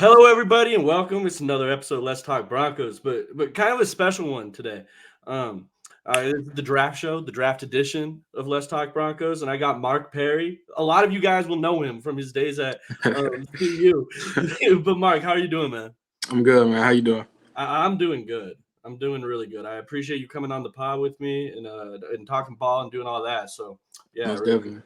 Hello, everybody, and welcome. It's another episode of Let's Talk Broncos, but kind of a special one today. Um, it's the draft show, the draft edition of Let's Talk Broncos, and I got Mark Perry. A lot of you guys will know him from his days at TCU. But Mark, how are you doing, man? I'm good, man. How you doing? I'm doing good. I'm doing really good. I appreciate you coming on the pod with me and talking ball and doing all that. So yeah, Most really. definitely.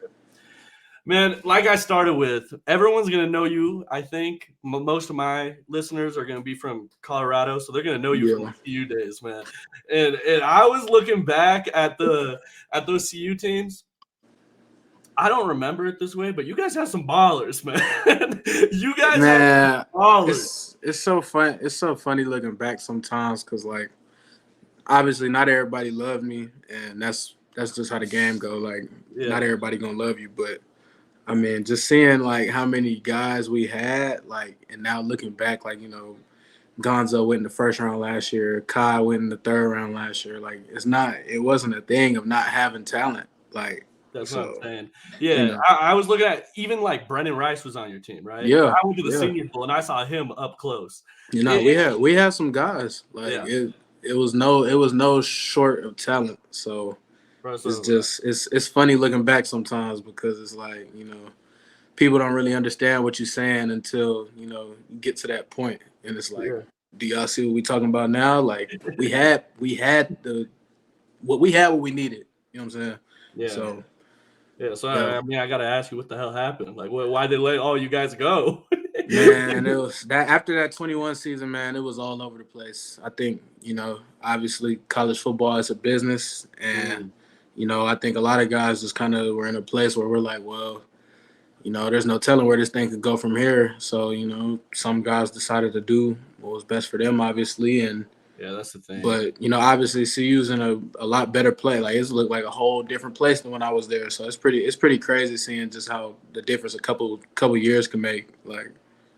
Man, like I started with, everyone's going to know you. I think most of my listeners are going to be from Colorado, so they're going to know you from the Yeah. CU days, man. And I was looking back at those CU teams. I don't remember it this way, but you guys have some ballers, man. You guys have some Man, ballers. it's so fun. It's so funny looking back sometimes because like obviously not everybody loved me, and that's just how the game go. Like Yeah, not everybody gonna love you, but I mean just seeing like how many guys we had, like, and now looking back, like Gonzo went in the first round last year, Kai went in the third round last year. Like it wasn't a thing of not having talent. Like that's what I'm so, saying. you Yeah, know, I was looking at even like Brendan Rice was on your team, right? yeah, I went to the yeah. Senior Bowl and I saw him up close. We had some guys like Yeah, it was no short of talent. So bro. it's So just it's funny looking back sometimes because it's like people don't really understand what you're saying until you get to that point, and it's like, yeah. do y'all see what we talking about now? Like we had what we needed. You know what I'm saying? Yeah. So Yeah. So yeah, I mean, I gotta ask you, what the hell happened? Like, why they let all you guys go? man, it was that after that 21 season, man, it was all over the place. I think, obviously college football is a business, and Mm, I think a lot of guys just kind of were in a place where we're like, well, there's no telling where this thing could go from here. So, some guys decided to do what was best for them, obviously, and yeah, that's the thing. but obviously CU's in a lot better play. Like it's looked like a whole different place than when I was there. So it's pretty crazy seeing just how the difference a couple years can make. Like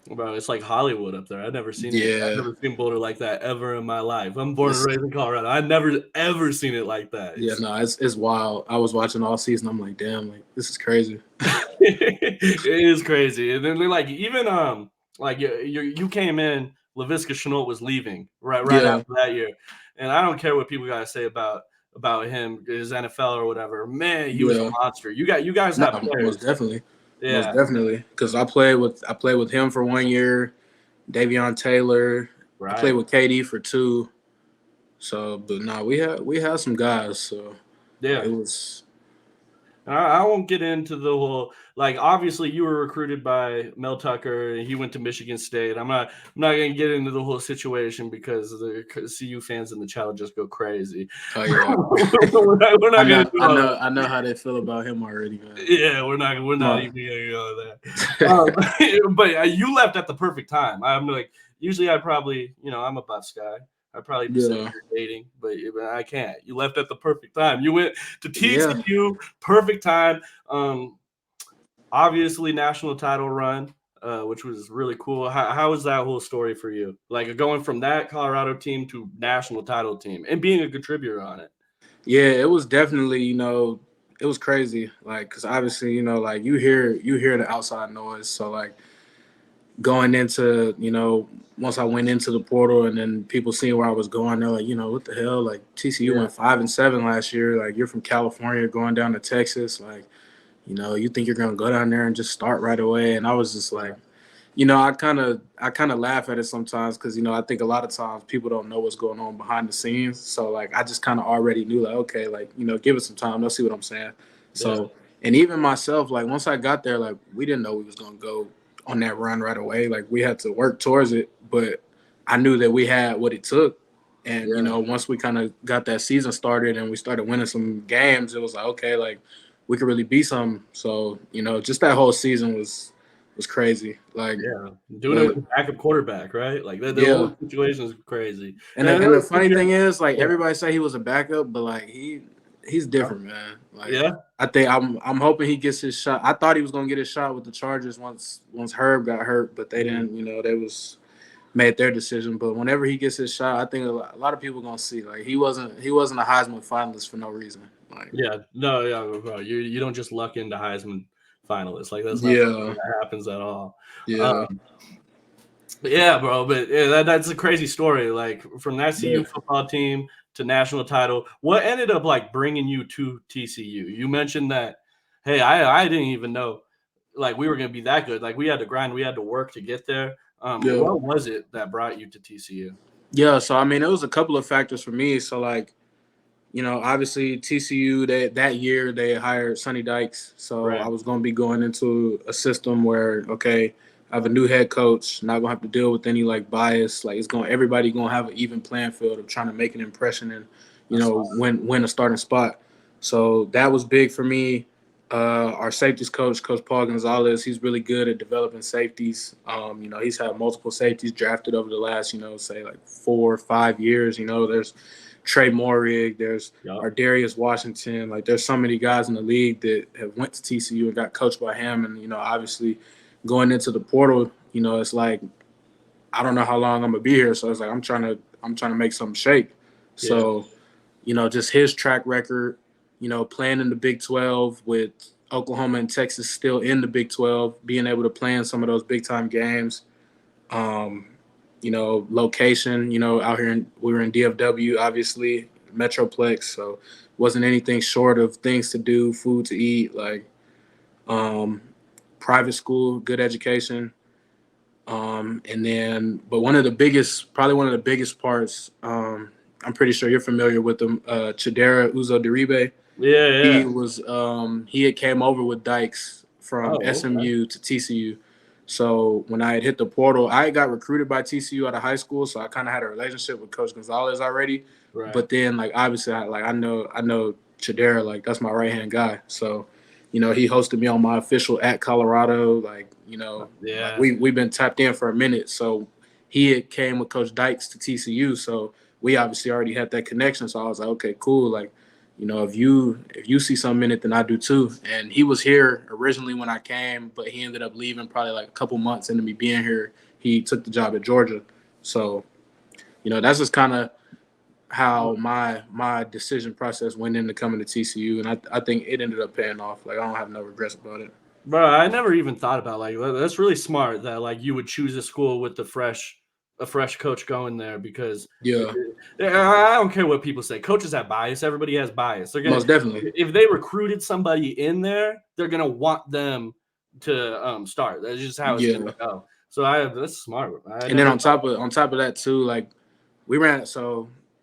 Bro, it's like Hollywood up there. I've never seen it. I've yeah. never seen Boulder like that ever in my life. I'm born and It's raised in Colorado. I never ever seen it like that. Yeah, no, it's wild. I was watching all season. I'm like, damn, like this is crazy. It is crazy. And then like even like you came in, Laviska Shenault was leaving right Yeah, after that year, and I don't care what people gotta say about him, his NFL or whatever. Man, he was a yeah. monster. You guys No, have most players. definitely, most Yeah, definitely. Because I played with him for 1 year, Davion Taylor. I played right. with KD for 2. So, but no, we had some guys. So it Yeah. was I won't get into the whole, like, obviously you were recruited by Mel Tucker and he went to Michigan State. I'm not gonna get into the whole situation because the CU fans in the chat will just go crazy. oh yeah. We're not I gonna know, do I all know, that. I know how they feel about him already, man. Yeah, we're not My, even gonna go there. But you left at the perfect time. I'm like, usually I probably, I'm a Buffs guy. I'd probably be sitting yeah, here dating, but I can't. You left at the perfect time. You went to yeah. TCU, perfect time. Um, Obviously national title run, which was really cool. How was that whole story for you? Like going from that Colorado team to national title team and being a contributor on it. Yeah, it was definitely, it was crazy. Like, cause obviously, like you hear the outside noise. So like going into, once I went into the portal and then people seeing where I was going, they're like, what the hell? Like TCU Yeah, went 5-7 last year. Like you're from California going down to Texas. Like, you think you're gonna go down there and just start right away. And I was just like, yeah, I kind of laugh at it sometimes because I think a lot of times people don't know what's going on behind the scenes. So like I just kind of already knew like okay, like give it some time. They'll see what I'm saying. yeah, So and even myself, like once I got there, like we didn't know we was gonna go on that run right away. Like we had to work towards it, but I knew that we had what it took. And yeah. once we kind of got that season started and we started winning some games, it was like okay, like we could really be something. So just that whole season was crazy. Like, Yeah, doing it but with a backup quarterback, right? Like the yeah, whole situation is crazy. and And the, then and the it was funny thing is, like yeah, everybody say he was a backup, but like he's different, man. Like yeah, I think I'm hoping he gets his shot. I thought he was gonna get his shot with the Chargers once Herb got hurt, but they mm, didn't. They was made their decision. But whenever he gets his shot, I think a lot of people gonna see like he wasn't a Heisman finalist for no reason. Like yeah. No, yeah, bro. You don't just luck into Heisman finalists. Like that's not something yeah, that happens at all. yeah, Um, Yeah, bro. But yeah, that's a crazy story. Like from that CU Yeah. football team to national title, what ended up like bringing you to TCU? You mentioned that. Hey, I didn't even know like we were gonna be that good. Like we had to grind, we had to work to get there. Yeah. What was it that brought you to TCU? Yeah. So I mean, it was a couple of factors for me. So like, obviously TCU that year they hired Sonny Dykes, so I Right. was going to be going into a system where okay, I have a new head coach, not going to have to deal with any like bias. Like everybody going to have an even playing field of trying to make an impression and That's win a starting spot. So that was big for me. Our safeties coach, Coach Paul Gonzalez, he's really good at developing safeties. He's had multiple safeties drafted over the last, say like 4 or 5 years. There's Trey Morig, there's Yup. our Darius Washington. Like there's so many guys in the league that have went to TCU and got coached by him. And obviously going into the portal, it's like I don't know how long I'm gonna be here. So it's like I'm trying to make something shake. Yeah. So just his track record, playing in the Big 12 with Oklahoma and Texas still in the Big 12, being able to play in some of those big time games. Um, location, out here we were in DFW, obviously, Metroplex, so wasn't anything short of things to do, food to eat, like um, private school, good education. And then, but probably one of the biggest parts, I'm pretty sure you're familiar with them, Chidera Uzo-Diribe. Yeah, He yeah. was he had came over with Dykes from Oh, okay. SMU to TCU. So when I had hit the portal, I got recruited by TCU out of high school, so I kind of had a relationship with Coach Gonzalez already. Right. But then, like obviously, I know Chidera, like that's my right hand guy. So, he hosted me on my official at Colorado. Like like Yeah. we've been tapped in for a minute. So he had came with Coach Dykes to TCU. So we obviously already had that connection. So I was like, okay, cool. Like if you see something in it, then I do too. And he was here originally when I came, but he ended up leaving probably like a couple months into me being here. He took the job at Georgia. So, that's just kind of how my decision process went into coming to TCU, and I think it ended up paying off. Like I don't have no regrets about it. Bro, I never even thought about like that's really smart that like you would choose a school with a fresh coach going there because Yeah, I don't care what people say. Coaches have bias. Everybody has bias. They're gonna most definitely. if they recruited somebody in there, they're gonna want them to start. That's just how it's gonna Yeah, go. So that's smart. I and then never on top of that too, like we ran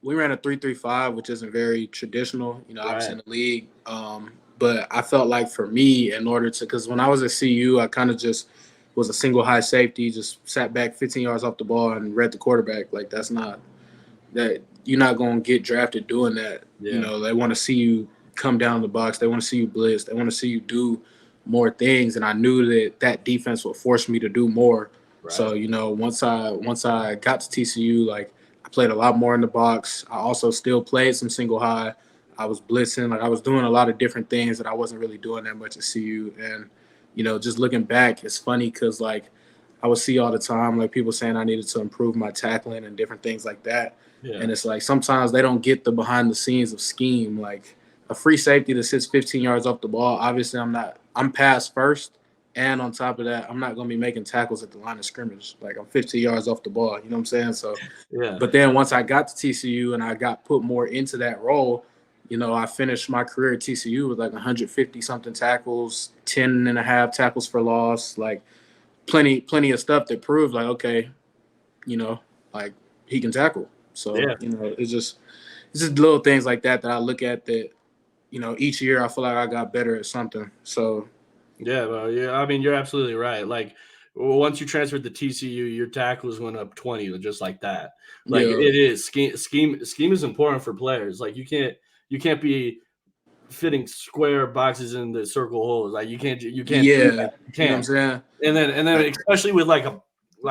we ran a 3-3-5, which isn't very traditional, obviously right. in the league. But I felt like for me, in order to, because when I was at CU, I kind of just was a single high safety, just sat back 15 yards off the ball and read the quarterback. Like that's not that you're not going to get drafted doing that. Yeah. They want to see you come down the box. They want to see you blitz. They want to see you do more things. And I knew that defense would force me to do more. Right. So once I got to TCU, like I played a lot more in the box. I also still played some single high. I was blitzing. Like I was doing a lot of different things that I wasn't really doing that much at CU. And just looking back, it's funny because like I would see all the time like people saying I needed to improve my tackling and different things like that. Yeah. And it's like sometimes they don't get the behind the scenes of scheme. Like a free safety that sits 15 yards off the ball. Obviously, I'm pass first. And on top of that, I'm not going to be making tackles at the line of scrimmage. Like I'm 15 yards off the ball. You know what I'm saying? So, Yeah. but then once I got to TCU and I got put more into that role, I finished my career at TCU with like 150 something tackles, 10 and a half tackles for loss, like plenty of stuff that proved like, okay, you know, like he can tackle. So, Yeah. it's just little things like that I look at that, each year I feel like I got better at something. So Yeah, well, yeah. I mean, you're absolutely right. Like once you transferred to TCU, your tackles went up 20 just like that. Like yeah, it is scheme is important for players. Like you can't be fitting square boxes in the circle holes. Like you can't do yeah, that. You you know what I'm can't. saying? And then Like, especially with like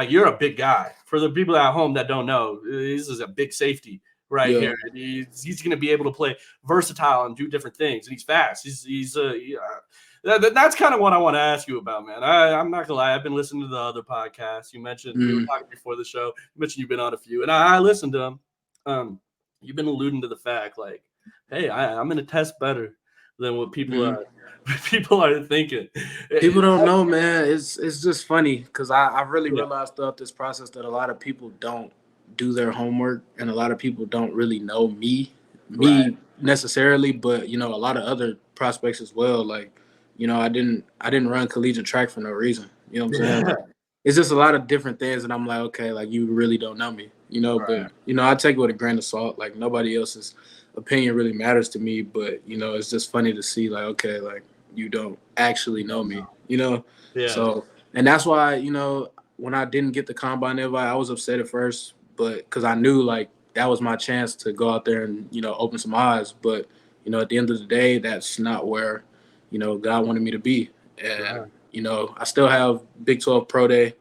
you're a big guy. For the people at home that don't know, this is a big safety right yeah, here. He's going to be able to play versatile and do different things. And he's fast. That's kind of what I want to ask you about, man. I'm not gonna lie. I've been listening to the other podcasts. You mentioned we were mm, talking before the show. You mentioned you've been on a few, and I listened to them. You've been alluding to the fact like, hey, I'm going to test better. than what people Mhm. are people are thinking. People don't know, man. It's just funny because I really Yeah, realized throughout this process that a lot of people don't do their homework, and a lot of people don't really know right. me necessarily, but a lot of other prospects as well. Like, I didn't run collegiate track for no reason. You know what I'm saying? Yeah, Like, it's just a lot of different things, and I'm like, okay, like you really don't know me, but I take it with a grain of salt. Like nobody else's opinion really matters to me, but it's just funny to see like, okay, like you don't actually you know don't me, know. you know. Yeah, So, and that's why when I didn't get the combine invite, I was upset at first, but because I knew like that was my chance to go out there and open some eyes. But at the end of the day, that's not where God wanted me to be. And right. I still have Big 12 Pro Day.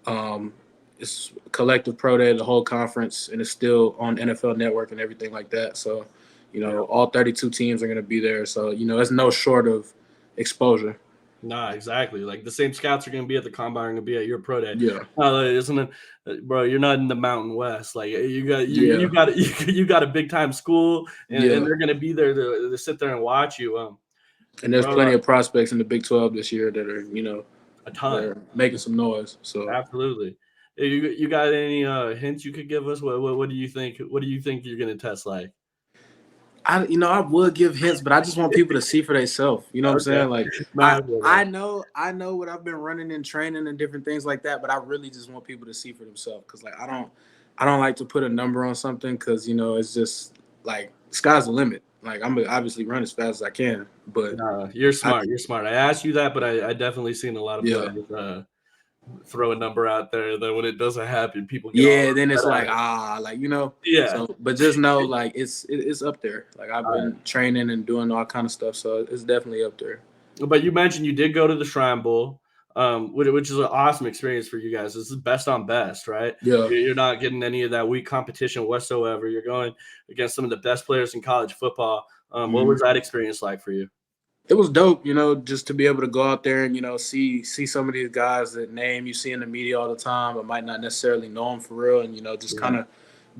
Um, it's collective pro day, the whole conference, and it's still on NFL Network and everything like that. So, Yeah. all 32 teams are going to be there. So, it's no short of exposure. Nah, exactly. Like the same scouts are going to be at the combine, are going to be at your pro day. Yeah. Isn't it, bro? You're not in the Mountain West. Like Yeah. you got a big time school, and Yeah. they're going to be there to sit there and watch you. And there's Bro, plenty of prospects in the Big 12 this year that are, a ton. they're making some noise. So, Absolutely. You got any hints you could give us? What do you think? What do you think you're going to test like? I would give hints, but I just want people to see for themselves. You know what I'm Okay. saying? Like No, I I feel that. I know I know what I've been running in training and different things like that, but I really just want people to see for themselves because like I don't like to put a number on something because it's just like sky's the limit. Like I'm gonna obviously run as fast as I can, but No, you're I smart. You're smart. I asked you that, but I definitely seen a lot of yeah. players throw a number out there. Then when it doesn't happen, people get all Yeah, then it's upset like at it. like Yeah. so but just know like it's up there. Like I've All right. been training and doing all kind of stuff, so it's definitely up there. But you mentioned you did go to the Shrine Bowl, which is an awesome experience for you guys. This is best on best, right? Yeah. You're not getting any of that weak competition whatsoever. You're going against some of the best players in college football. What Mhm. was that experience like for you? It was dope, just to be able to go out there and see some of these guys that name you see in the media all the time, but might not necessarily know them for real, and just Yeah. kind of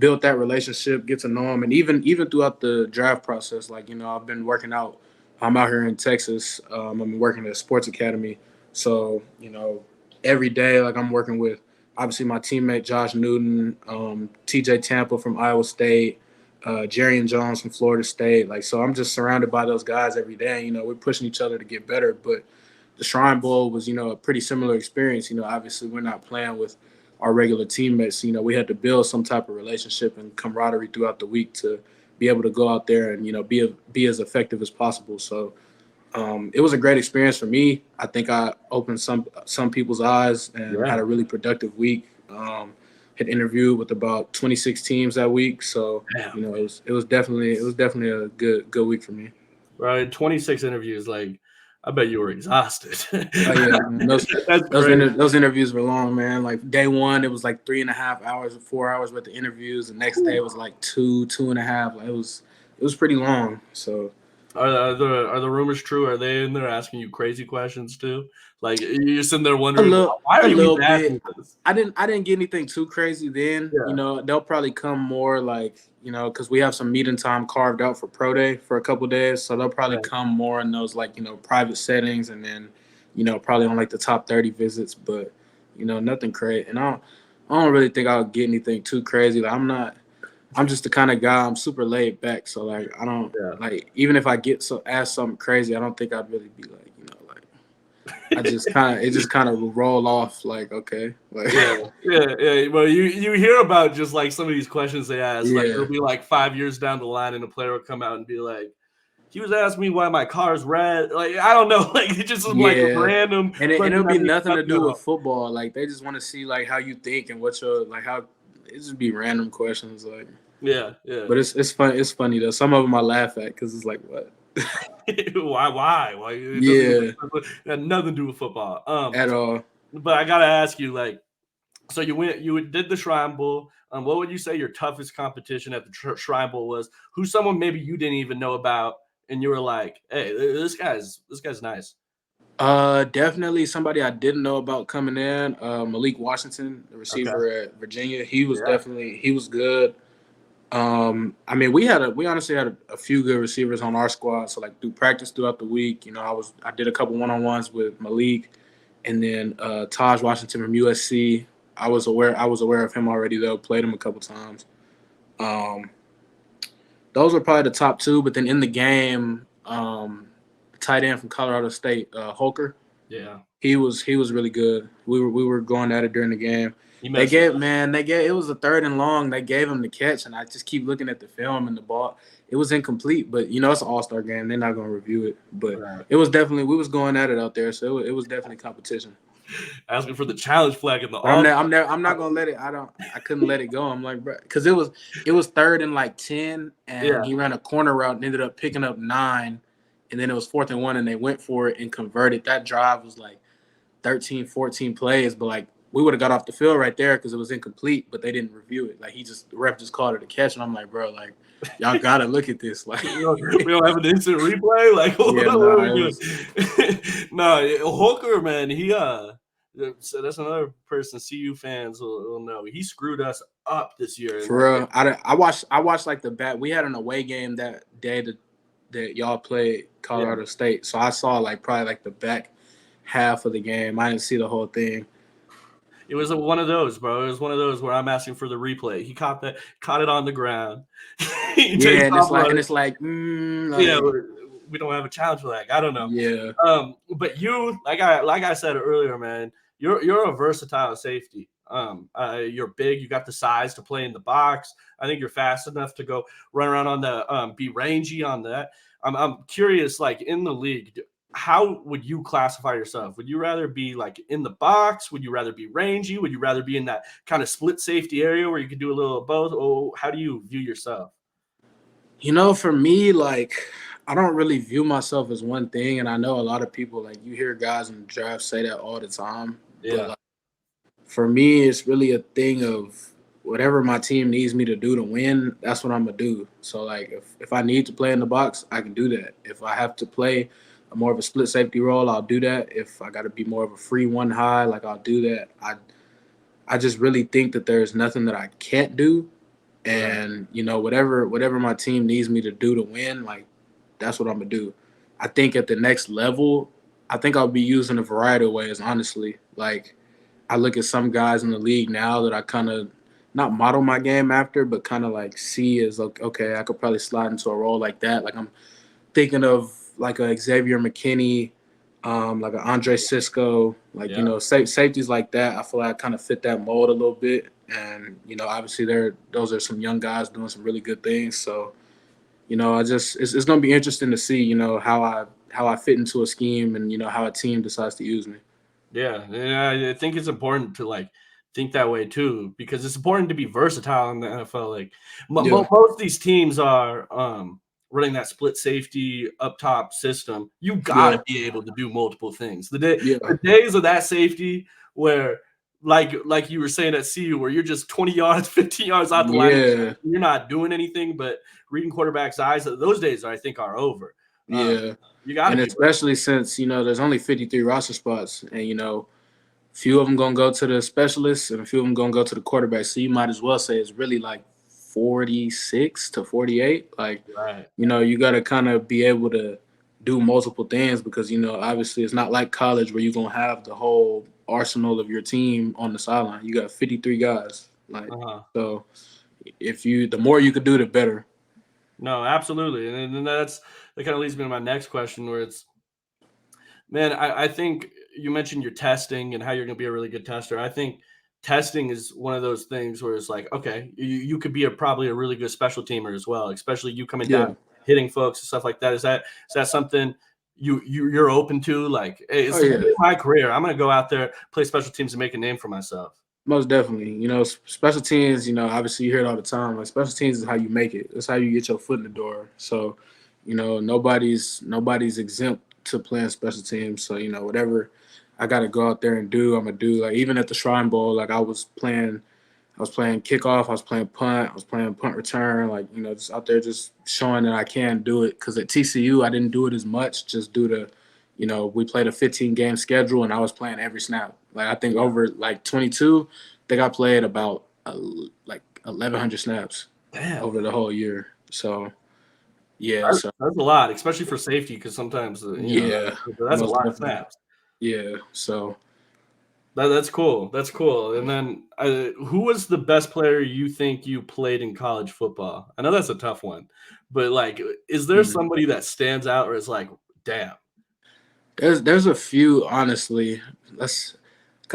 build that relationship, get to know them, and even throughout the draft process, like I've been working out. I'm out here in Texas. I'm working at a sports academy, so every day, like I'm working with obviously my teammate Josh Newton, TJ Tampa from Iowa State, Jerry Jones from Florida State. Like, so I'm just surrounded by those guys every day. We're pushing each other to get better. But the Shrine Bowl was, a pretty similar experience. Obviously we're not playing with our regular teammates. We had to build some type of relationship and camaraderie throughout the week to be able to go out there and be as effective as possible. So it was a great experience for me. I think I opened some people's eyes and had Yeah. a really productive week. Had interviewed with about 26 teams that week, so Damn. it was definitely a good week for me. Right. 26 interviews. Like, I bet you were exhausted. Oh yeah, man. Those That's those crazy. inter- those interviews were long, man. Like day one, it was like 3.5 hours, 4 hours worth of interviews. The next day was like 2.5. Like, it was pretty long. So Are the rumors true? Are they in there asking you crazy questions too? Like you're sitting there a wondering, little why are a you little even bit. asking this? I didn't get anything too crazy then. Yeah. They'll probably come more like, because we have some meeting time carved out for pro day for a couple days. So they'll probably Right. come more in those like, private settings and then, probably on like the top 30 visits, but nothing crazy. And I don't really think I'll get anything too crazy. Like I'm just the kind of guy, I'm super laid back. So like I don't Yeah. like even if I get asked something crazy, I don't think I'd really be like, like it just kind of roll off like okay. Like Yeah, yeah. Well, you hear about just like some of these questions they ask. Like yeah. it'll be like 5 years down the line, and a player will come out and be like, "He was asking me why my car's red." Like I don't know. Like it just some like Yeah. random And question it'll that be makes nothing to nothing do at with all. football. Like they just want to see like how you think and what your like how it just be random questions like. Yeah, yeah. But it's fun. It's funny though. Some of them I laugh at because it's like what? Why? Why? Why? It doesn't even Yeah, it had nothing to do with football. at all. But I gotta ask you, like, so you did the Shrine Bowl. What would you say your toughest competition at the Shrine Bowl was? Who's someone maybe you didn't even know about, and you were like, "Hey, this guy's nice." Definitely somebody I didn't know about coming in. Malik Washington, the Okay. receiver at Virginia. He was Yeah. definitely he was good. I mean, we honestly had a few good receivers on our squad. So like through practice throughout the week, I did a couple 1-on-ones with Malik, and then Taj Washington from USC. I was aware of him already though. Played him a couple times. Um, those were probably the top two. But then in the game, the tight end from Colorado State, Holker, Yeah, he was really good. We were going at it during the game. he They messes. gave man, they gave it was a third and long. They gave him the catch, and I just keep looking at the film and the ball. It was incomplete, but it's an all-star game. They're not going to review it, but Right. it was definitely we was going at it out there, so it was definitely competition. Asking for the challenge flag in the But I'm all. never, I'm never, I'm not gonna let it. I couldn't let it go. I'm like, bro, because it was third and like 10, and Yeah, he ran a corner route and ended up picking up 9, and then it was 4th and 1, and they went for it and converted. That drive was like 13, 14 plays, but like we would have got off the field right there because it was incomplete, but they didn't review it. Like the ref just called it a catch, and I'm like, bro, like y'all gotta look at this. Like, we don't have an instant replay. Like, what yeah, are nah, we it was doing? No, Hooker, man, so that's another person CU fans will know. He screwed us up this year. And for real. I watched like the back. We had an away game that day that y'all played yeah, Colorado State, so I saw like probably like the back half of the game. I didn't see the whole thing. it was one of those, bro. It was one of those where I'm asking for the replay. He caught it on the ground. He Yeah, takes and off it's like running. like We don't have a challenge for that. I don't know. yeah, But you, like I said earlier, man, you're a versatile safety. You're big. You got the size to play in the box. I think you're fast enough to go run around on the be rangy on that. I'm curious, like in the league, how would you classify yourself? Would you rather be like in the box? Would you rather be rangy? Would you rather be in that kind of split safety area where you could do a little of both? Or how do you view yourself? for me, like I don't really view myself as one thing, and I know a lot of people like you hear guys in the draft say that all the time, but Yeah, like for me, it's really a thing of whatever my team needs me to do to win. That's what I'm gonna do. So like, if I need to play in the box, I can do that. If I have to play a more of a split safety role, I'll do that. If I got to be more of a free one high, like I'll do that. I just really think that there's nothing that I can't do, right. and whatever my team needs me to do to win, like that's what I'm gonna do. I think at the next level, I think I'll be using a variety of ways. Honestly, like I look at some guys in the league now that I kind of not model my game after, but kind of like see as like, okay, I could probably slide into a role like that. Like I'm thinking of like a Xavier McKinney, like an Andre Cisco, like Yeah. safeties like that. I feel like I kind of fit that mold a little bit, and obviously those are some young guys doing some really good things. So I just it's going to be interesting to see how I fit into a scheme and how a team decides to use me. Yeah, I think it's important to like think that way too, because it's important to be versatile in the NFL. Like Yeah, most of these teams are running that split safety up top system. You yeah, gotta be able to do multiple things. yeah, The days of that safety where like you were saying at CU where you're just 20 yards, 15 yards out the line, yeah, you're not doing anything but reading quarterbacks' eyes. Those days I think are over. Um, yeah. you gotta And be especially since there's only 53 roster spots, and few of them gonna go to the specialists, and a few of them gonna go to the quarterback. So you might as well say it's really like 46 to 48. Like, right. you got to kind of be able to do multiple things because obviously it's not like college where you're gonna have the whole arsenal of your team on the sideline. You got 53 guys. Like, Uh-huh. so the more you could do, the better. No, absolutely. And then that kind of leads me to my next question where it's, man, I think you mentioned your testing and how you're going to be a really good tester. I think testing is one of those things where it's like, okay, you could be probably a really good special teamer as well, especially you coming down, Yeah. hitting folks and stuff like that. Is that something you're open to? Like, hey, Oh it's going to yeah. be my career. I'm going to go out there, play special teams, and make a name for myself. Most definitely. Special teams, obviously you hear it all the time. Like special teams is how you make it. That's how you get your foot in the door. So, nobody's exempt to playing special teams. So, whatever I gotta go out there and do, I'm gonna do. Like even at the Shrine Bowl, like I was playing kickoff, I was playing punt, I was playing punt return, like, just out there just showing that I can do it. Because at TCU, I didn't do it as much just due to, we played a 15-game schedule and I was playing every snap. Like, I think Yeah. over like 22, I think I played about like 1,100 snaps. Damn, over the whole year. So yeah, so that's a lot, especially for safety, because sometimes yeah, that's a most lot of definitely. snaps. Yeah, so That's cool. That's cool. And then, who was the best player you think you played in college football? I know that's a tough one, but like, is there mm. somebody that stands out, or is like, damn? There's a few honestly. Let's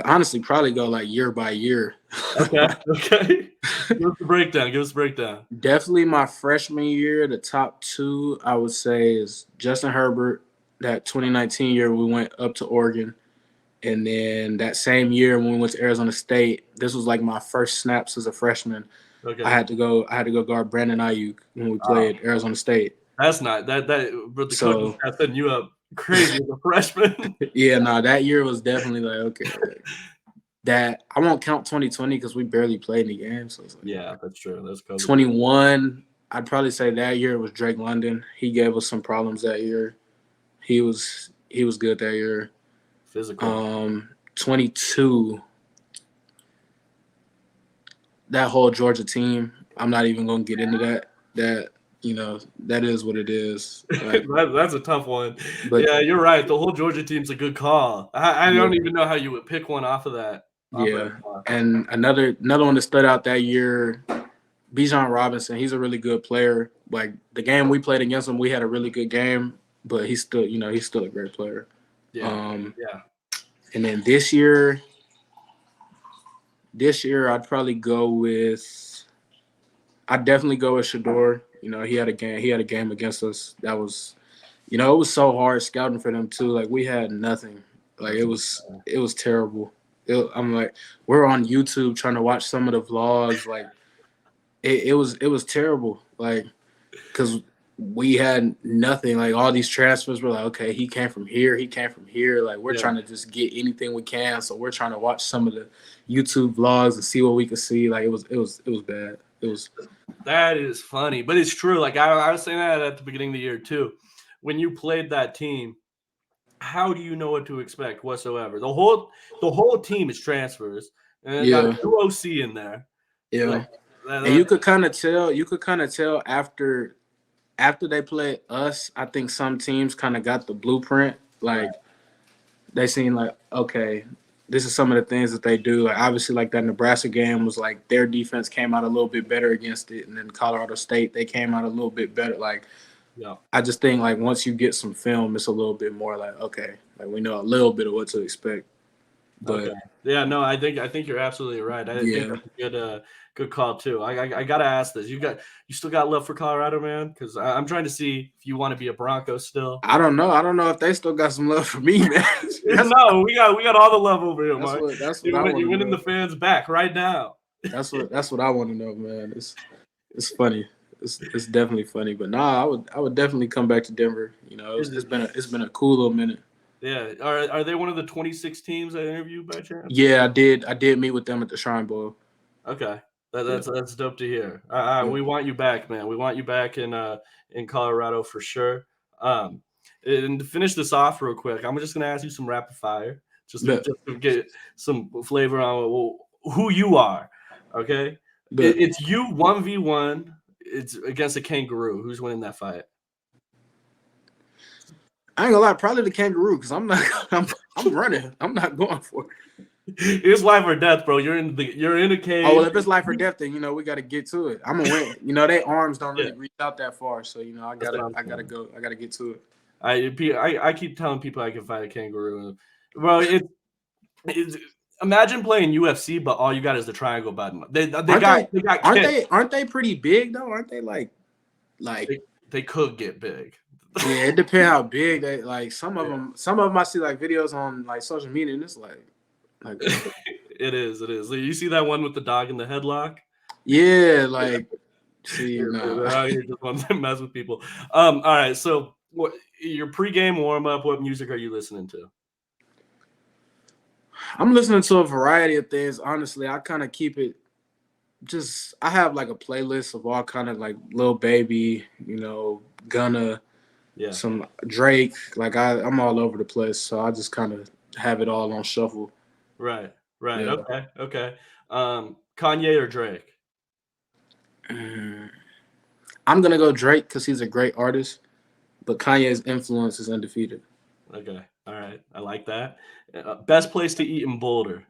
honestly probably go like year by year. Okay, okay. Give us the breakdown. Give us the breakdown. Definitely my freshman year, the top two I would say is Justin Herbert. That 2019 year we went up to Oregon, and then that same year when we went to Arizona State, this was like my first snaps as a freshman. I Okay. had to go. I had to go guard Brandon Ayuk when we played Arizona State. That's not that. But the coaching So staff setting you up crazy as a freshman. yeah, no, that year was definitely like okay. Like, that I won't count 2020 because we barely played in the game. So it's like Yeah, that's true. That's COVID. 21. I'd probably say that year was Drake London. He gave us some problems that year. He was good that year. Physical. 22. That whole Georgia team. I'm not even gonna get into that. That is what it is. Like, That's a tough one. but Yeah, you're right. The whole Georgia team's a good call. I don't yeah, even know how you would pick one off of that. Off of that yeah. spot. And another one that stood out that year, Bijan Robinson. He's a really good player. Like the game we played against him, we had a really good game, but he's still a great player. Yeah, Um, yeah. and then this year I'd probably go with. I'd definitely go with Shador. He had a game. He had a game against us that was, it was so hard scouting for them too. Like we had nothing. Like That's it was terrible. I'm like, we're on YouTube trying to watch some of the vlogs. Like it was terrible. Like because we had nothing. Like all these transfers were like, okay, he came from here. He came from here. Like we're yeah. trying to just get anything we can. So we're trying to watch some of the YouTube vlogs and see what we could see. Like it was bad. It was. That is funny, but it's true. Like I was saying that at the beginning of the year too. When you played that team, how do you know what to expect whatsoever? The whole team is transfers, and it got a Yeah. new OC in there. Like Yeah. that, And you that could kind of tell. You could kind of tell after they played us. I think some teams kind of got the blueprint. right. Like they seen like, okay, this is some of the things that they do. Like obviously, like that Nebraska game was like their defense came out a little bit better against it, and then Colorado State they came out a little bit better. Like Yeah. I just think like once you get some film, it's a little bit more like okay, like we know a little bit of what to expect. Okay. But Yeah, no, I think you're absolutely right. I think yeah, that's a good call too. I gotta ask this. You still got love for Colorado, man? Because I'm trying to see if you want to be a Bronco still. I don't know. I don't know if they still got some love for me, man. that's No, we got all the love over here, that's Mark. what that's what I You're want to winning know. the fans back right now. That's what I want to know, man. It's funny. It's definitely funny. But nah, I would definitely come back to Denver. Is It's it? been a cool little minute. Yeah. Are they one of the 26 teams I interviewed by chance? Yeah, I did meet with them at the Shrine Bowl. Okay. That, Yeah, that's dope to hear. yeah, We want you back, man. We want you back in Colorado for sure. Um, and to finish this off real quick, I'm just gonna ask you some rapid fire, but just to get some flavor on who you are. Okay, but it's you 1v1. It's against a kangaroo. Who's winning that fight? I ain't gonna lie, probably the kangaroo because I'm not. I'm running. I'm not going for it. It's life or death, bro. You're in a Oh well, cage. if it's life or death, then we got to get to it. I'm gonna win. Their arms don't Yeah, really reach out that far, so I that's what gotta I'm I gotta saying. go. I gotta get to it. I keep telling people I can fight a kangaroo. Bro, it's imagine playing UFC, but all you got is the triangle button. Aren't they? They got Aren't kicks. they? Aren't they pretty big though? Aren't they like? They could get big. Yeah, it depends how big they like. Some of them. Some of them I see like videos on like social media, and it's like It is. It is. You see that one with the dog in the headlock? yeah, like see, nah. They're out here just wanting to mess with people. All right. So, what your pregame warm up? What music are you listening to? I'm listening to a variety of things. Honestly, I kind of keep it. I have like a playlist of all kind of like Lil Baby, Gunna, Yeah. some Drake. Like I'm all over the place, so I just kind of have it all on shuffle. Right. Right. Yeah. Okay. Okay. Kanye or Drake? Mm, I'm gonna go Drake because he's a great artist, but Kanye's influence is undefeated. Okay, all right, I like that. Best place to eat in Boulder.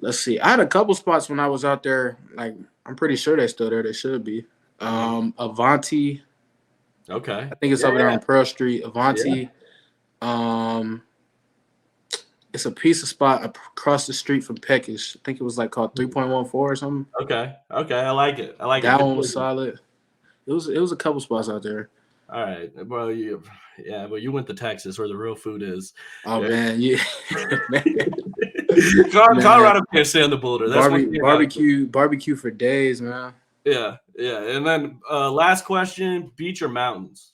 Let's see. I had a couple spots when I was out there. Like I'm pretty sure they're still there. They should be. Uh-huh. Avanti. Okay. I think it's Yeah, over there yeah, on Pearl Street. yeah. Avanti. Um, it's a pizza spot across the street from Peckish. I think it was like called 3.14 or something. Okay, okay, I like it. I like it. That Good one was choices. solid. It was a couple spots out there. All right, well, well, you went to Texas where the real food is. Oh Yeah. man, yeah, man, man. Colorado can't stand the Boulder. That's one thing about it. Barbecue for days, man. Yeah, yeah. And then last question: beach or mountains?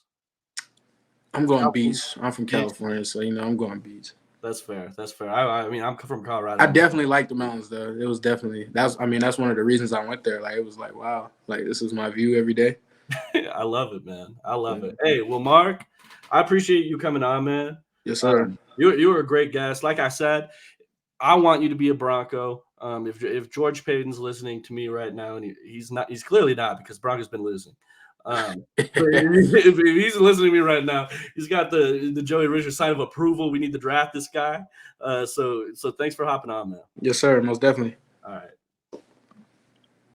I'm going California. beach. I'm from Beach. California, so I'm going beach. That's fair. That's fair. I mean, I'm from I Colorado. definitely like the mountains though. It was definitely that's one of the reasons I went there. Like it was like wow, like this is my view every day. I love it, man. I love Yeah. it. Hey, well, Mark, I appreciate you coming on, man. Yes, sir. You were a great guest. Like I said, I want you to be a Bronco. If George Payton's listening to me right now, and he's not, he's clearly not because Bronco's been losing. But if he's listening to me right now, he's got the Joey Richard sign of approval. We need to draft this guy. So thanks for hopping on, man. Yes, sir. Most definitely. All right.